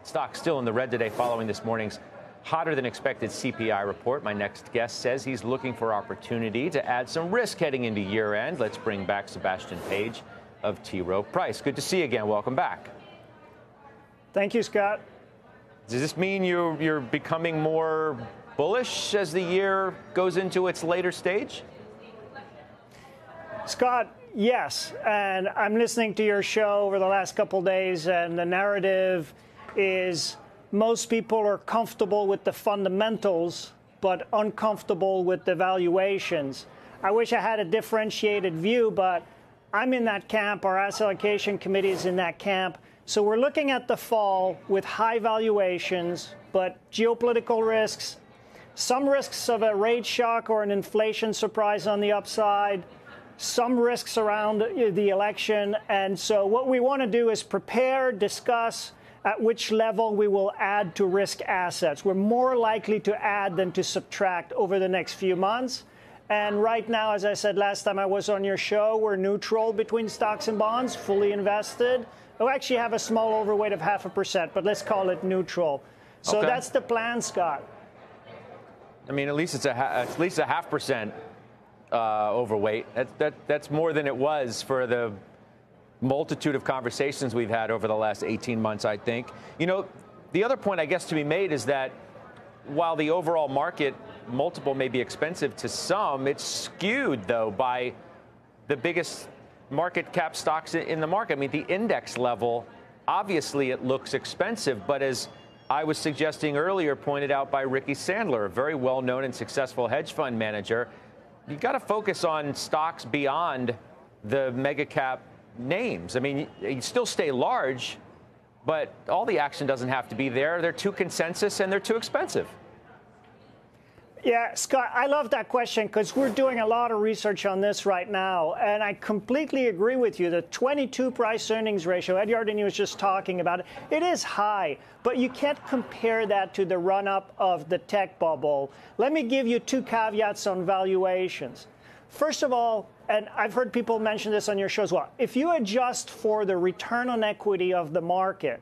Stocks still in the red today following this morning's hotter than expected CPI report. My next guest says he's looking for opportunity to add some risk heading into year end. Let's bring back Sebastien Page of Rowe Price. Good to see you again. Welcome back. Thank you, Scott. Does this mean you're becoming more bullish as the year goes into its later stage? Scott, yes. And I'm listening to your show over the last couple of days, and the narrative is most people are comfortable with the fundamentals, but uncomfortable with the valuations. I wish I had a differentiated view, but I'm in that camp. Our asset allocation committee is in that camp. So we're looking at the fall with high valuations, but geopolitical risks, some risks of a rate shock or an inflation surprise on the upside, some risks around the election. And so what we want to do is prepare, discuss at which level we will add to risk assets. We're more likely to add than to subtract over the next few months. And right now, as I said last time I was on your show, we're neutral between stocks and bonds, fully invested. We actually have a small overweight of 0.5%, but let's call it neutral. So That's the plan, Scott. I mean, at least it's a 0.5% overweight. That's more than it was for the multitude of conversations we've had over the last 18 months, I think. You know, the other point, I guess, to be made is that while the overall market multiple may be expensive to some, it's skewed, though, by the biggest market cap stocks in the market. I mean, the index level, obviously it looks expensive, but as I was suggesting earlier, pointed out by Ricky Sandler, a very well-known and successful hedge fund manager, you got to focus on stocks beyond the mega cap names. I mean, you still stay large, but all the action doesn't have to be there. They're too consensus and they're too expensive. Yeah, Scott, I love that question because we're doing a lot of research on this right now. And I completely agree with you. The 22 price earnings ratio, Ed Yardeni was just talking about it. It is high, but you can't compare that to the run up of the tech bubble. Let me give you two caveats on valuations. First of all, and I've heard people mention this on your show as well, if you adjust for the return on equity of the market,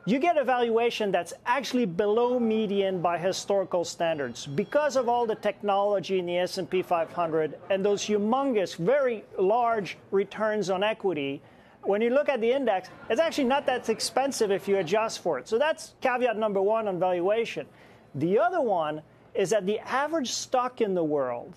you get a valuation that's actually below median by historical standards because of all the technology in the S&P 500 and those humongous, very large returns on equity. When you look at the index, it's actually not that expensive if you adjust for it. So that's caveat number one on valuation. The other one is that the average stock in the world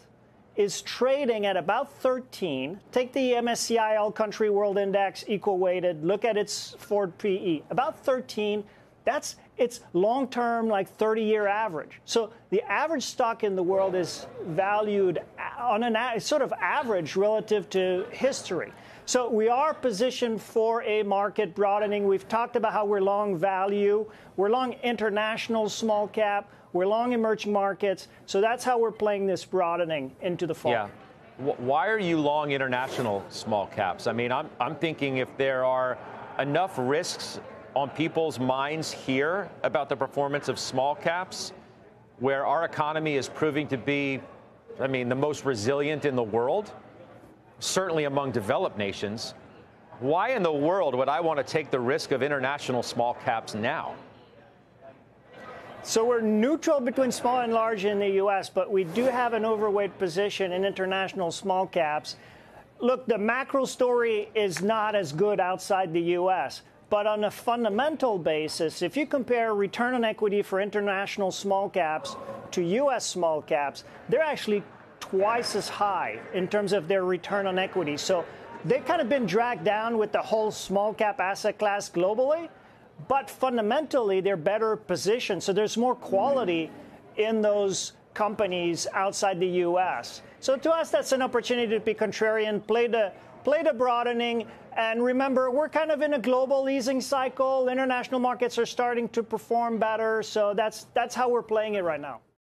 is trading at about 13. Take the MSCI All Country World Index, equal weighted, look at its forward PE, about 13. That's its long-term, like 30-year average. So the average stock in the world is valued on an sort of average relative to history. So we are positioned for a market broadening. We've talked about how we're long value. We're long international small cap. We're long emerging markets. So that's how we're playing this broadening into the fall. Yeah. Why are you long international small caps? I mean, I'm thinking if there are enough risks on people's minds here about the performance of small caps, where our economy is proving to be, I mean, the most resilient in the world, certainly among developed nations, why in the world would I want to take the risk of international small caps now? So we're neutral between small and large in the U.S., but we do have an overweight position in international small caps. Look, the macro story is not as good outside the U.S., but on a fundamental basis, if you compare return on equity for international small caps to U.S. small caps, they're actually twice as high in terms of their return on equity. So they've kind of been dragged down with the whole small cap asset class globally. But fundamentally, they're better positioned. So there's more quality in those companies outside the U.S. So to us, that's an opportunity to be contrarian, play the broadening. And remember, we're kind of in a global easing cycle. International markets are starting to perform better. So that's how we're playing it right now.